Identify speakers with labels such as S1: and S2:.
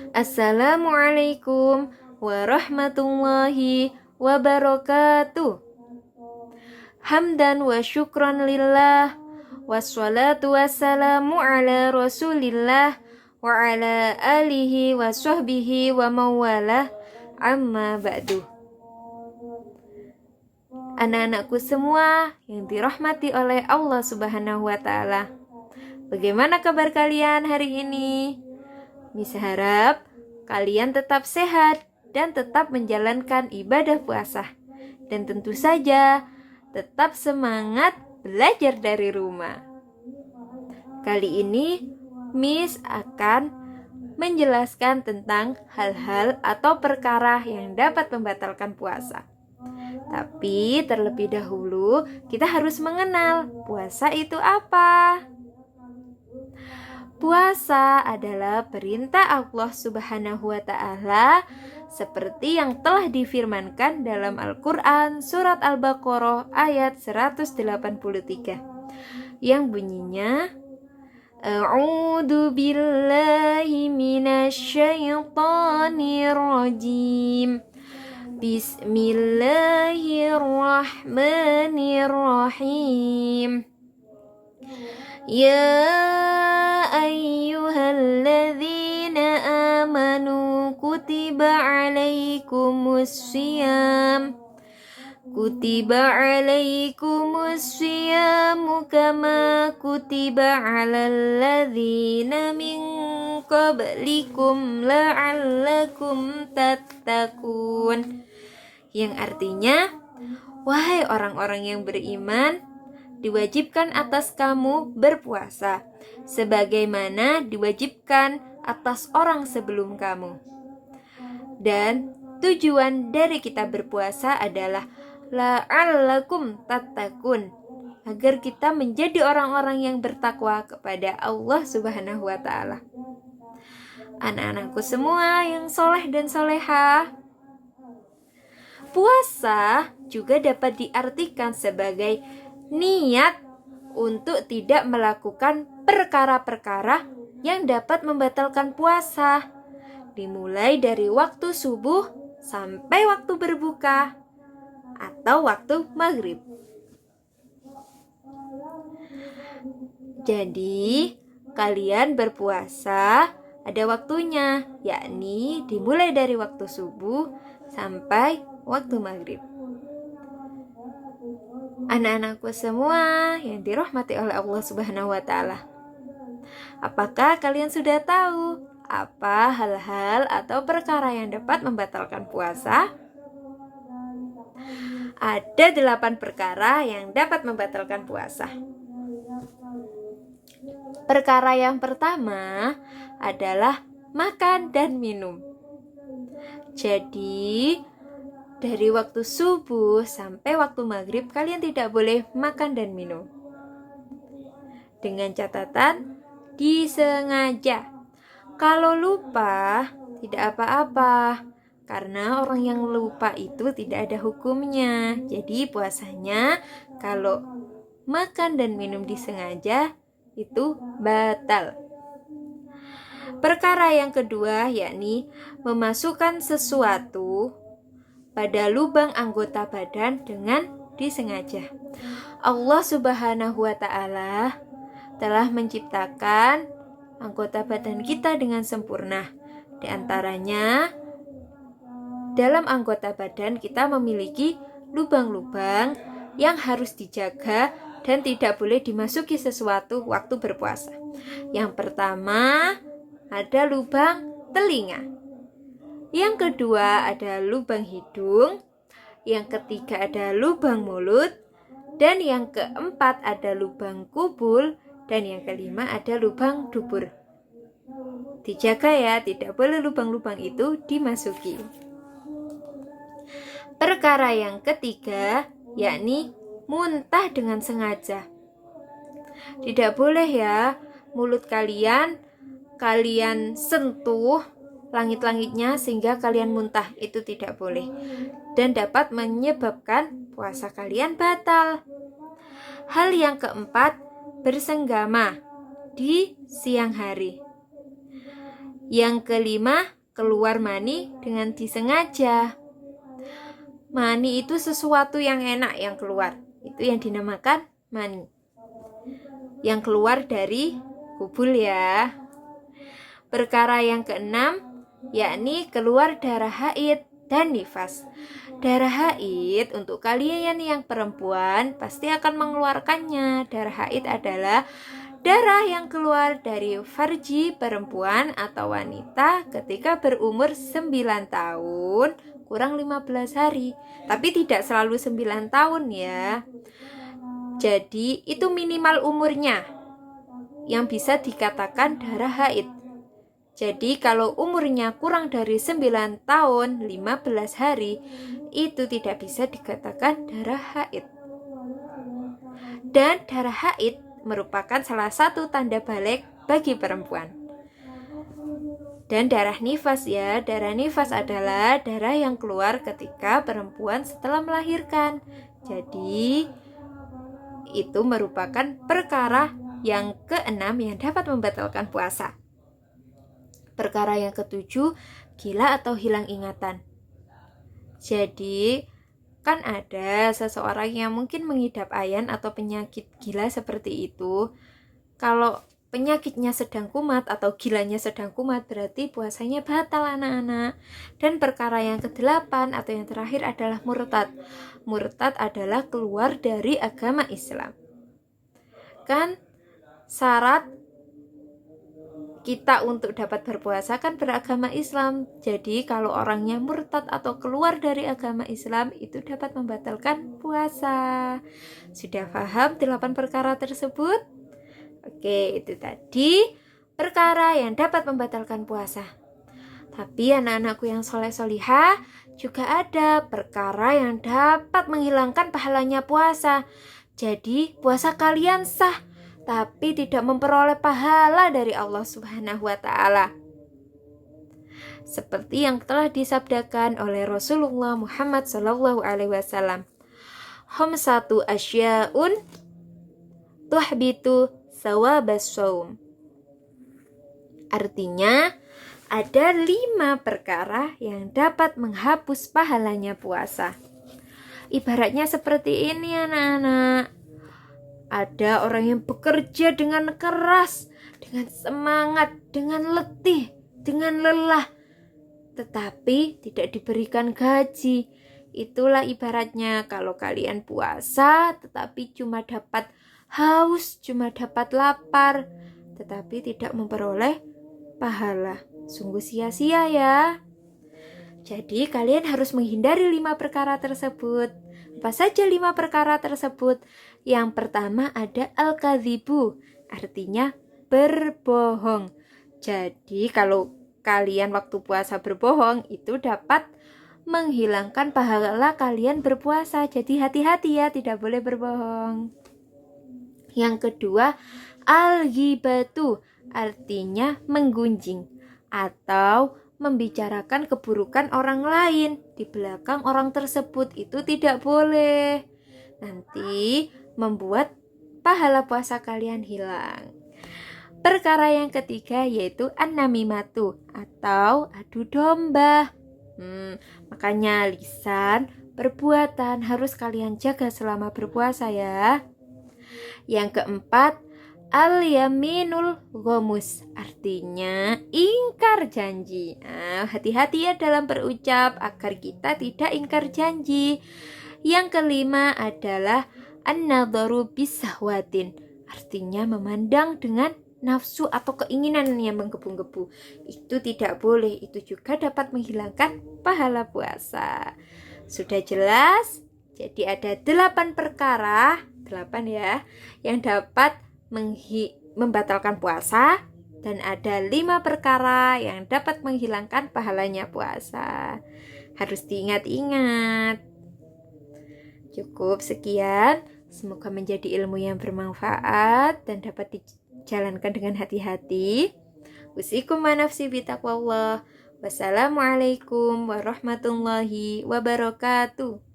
S1: Assalamualaikum warahmatullahi wabarakatuh. Hamdan wa syukran lillah, wassalatu wassalamu ala rasulillah wa ala alihi wa sahbihi wa mawalah, amma ba'du. Anak-anakku semua yang dirahmati oleh Allah Subhanahu wa ta'ala, bagaimana kabar kalian hari ini? Miss harap kalian tetap sehat dan tetap menjalankan ibadah puasa. Dan tentu saja tetap semangat belajar dari rumah. Kali ini Miss akan menjelaskan tentang hal-hal atau perkara yang dapat membatalkan puasa. Tapi terlebih dahulu kita harus mengenal puasa itu apa. Puasa adalah perintah Allah Subhanahu wa ta'ala seperti yang telah difirmankan dalam Al-Quran surat Al-Baqarah ayat 183 yang bunyinya A'udzu billahi minasyaitonir rajim. Bismillahirrahmanirrahim. Ya ayyuhalladzina amanu kutiba alaikumus siyam kama kutiba alal ladzina min qablikum la'allakum tattaqun, yang artinya, wahai orang-orang yang beriman, diwajibkan atas kamu berpuasa sebagaimana diwajibkan atas orang sebelum kamu. Dan tujuan dari kita berpuasa adalah la'allakum tattaqun, agar kita menjadi orang-orang yang bertakwa kepada Allah Subhanahu wa ta'ala. Anak-anakku semua yang soleh dan solehah, puasa juga dapat diartikan sebagai niat untuk tidak melakukan perkara-perkara yang dapat membatalkan puasa, dimulai dari waktu subuh sampai waktu berbuka atau waktu maghrib. Jadi, kalian berpuasa ada waktunya, yakni dimulai dari waktu subuh sampai waktu maghrib. Anak-anakku semua yang dirahmati oleh Allah Subhanahu wa ta'ala, apakah kalian sudah tahu apa hal-hal atau perkara yang dapat membatalkan puasa? Ada 8 perkara yang dapat membatalkan puasa. Perkara yang pertama adalah makan dan minum. Jadi, dari waktu subuh sampai waktu maghrib kalian tidak boleh makan dan minum. Dengan catatan disengaja. Kalau lupa tidak apa-apa, karena orang yang lupa itu tidak ada hukumnya. Jadi puasanya kalau makan dan minum disengaja itu batal. Perkara yang kedua yakni memasukkan sesuatu pada lubang anggota badan dengan disengaja. Allah Subhanahu wa ta'ala telah menciptakan anggota badan kita dengan sempurna. Di antaranya, dalam anggota badan kita memiliki lubang-lubang yang harus dijaga dan tidak boleh dimasuki sesuatu waktu berpuasa. Yang pertama, ada lubang telinga. Yang kedua ada lubang hidung, yang ketiga ada lubang mulut, dan yang keempat ada lubang kubul, dan yang kelima ada lubang dubur. Dijaga ya, tidak boleh lubang-lubang itu dimasuki. Perkara yang ketiga yakni muntah dengan sengaja. Tidak boleh ya mulut kalian sentuh langit-langitnya sehingga kalian muntah, itu tidak boleh dan dapat menyebabkan puasa kalian batal. Hal yang keempat, bersenggama di siang hari. Yang kelima, keluar mani dengan disengaja. Mani itu sesuatu yang enak yang keluar. Itu yang dinamakan mani. Yang keluar dari kubul ya. Perkara yang keenam, yakni keluar darah haid dan nifas. Darah haid untuk kalian yang perempuan pasti akan mengeluarkannya. Darah haid adalah darah yang keluar dari farji perempuan atau wanita ketika berumur 9 tahun kurang 15 hari. Tapi tidak selalu 9 tahun ya. Jadi itu minimal umurnya yang bisa dikatakan darah haid. Jadi kalau umurnya kurang dari 9 tahun 15 hari, itu tidak bisa dikatakan darah haid. Dan darah haid merupakan salah satu tanda balik bagi perempuan. Dan darah nifas ya, darah nifas adalah darah yang keluar ketika perempuan setelah melahirkan. Jadi itu merupakan perkara yang keenam yang dapat membatalkan puasa. Perkara yang ketujuh, gila atau hilang ingatan. Jadi kan ada seseorang yang mungkin mengidap ayan atau penyakit gila seperti itu. Kalau penyakitnya sedang kumat atau gilanya sedang kumat, berarti puasanya batal anak-anak. Dan perkara yang kedelapan atau yang terakhir adalah murtad. Murtad adalah keluar dari agama Islam. Kan syarat kita untuk dapat berpuasa kan beragama Islam. Jadi kalau orangnya murtad atau keluar dari agama Islam, itu dapat membatalkan puasa. Sudah paham 8 perkara tersebut? Oke, itu tadi perkara yang dapat membatalkan puasa. Tapi anak-anakku yang soleh-solihah, juga ada perkara yang dapat menghilangkan pahalanya puasa. Jadi puasa kalian sah, tapi tidak memperoleh pahala dari Allah Subhanahu wa Ta'ala. Seperti yang telah disabdakan oleh Rasulullah Muhammad SAW. Khamsatu asya'un tuhbitu sawabas shaum. Artinya ada 5 perkara yang dapat menghapus pahalanya puasa. Ibaratnya seperti ini anak-anak. Ada orang yang bekerja dengan keras, dengan semangat, dengan letih, dengan lelah, tetapi tidak diberikan gaji. Itulah ibaratnya kalau kalian puasa tetapi cuma dapat haus, cuma dapat lapar, tetapi tidak memperoleh pahala. Sungguh sia-sia ya. Jadi kalian harus menghindari 5 perkara tersebut. Apa saja 5 perkara tersebut? Yang pertama ada al-kadzibu, artinya berbohong. Jadi kalau kalian waktu puasa berbohong, itu dapat menghilangkan pahala kalian berpuasa. Jadi hati-hati ya, tidak boleh berbohong. Yang kedua, al-ghibatu, artinya menggunjing atau membicarakan keburukan orang lain di belakang orang tersebut. Itu tidak boleh. Nanti membuat pahala puasa kalian hilang. Perkara yang ketiga yaitu an-namimatu atau adu domba. Makanya lisan, perbuatan harus kalian jaga selama berpuasa ya. Yang keempat, al-yaminul ghamus, artinya ingkar janji. Hati-hati ya dalam berucap agar kita tidak ingkar janji. Yang kelima adalah an-nadharu bisahwatin, artinya memandang dengan nafsu atau keinginan yang menggebu-gebu. Itu tidak boleh, itu juga dapat menghilangkan pahala puasa. Sudah jelas? Jadi ada 8 perkara, 8 ya, yang dapat membatalkan puasa, dan ada 5 perkara yang dapat menghilangkan pahalanya puasa. Harus diingat-ingat. Cukup sekian, semoga menjadi ilmu yang bermanfaat dan dapat dijalankan dengan hati-hati. Usikum wa nafsi bitaqwallah. Wassalamualaikum warahmatullahi wabarakatuh.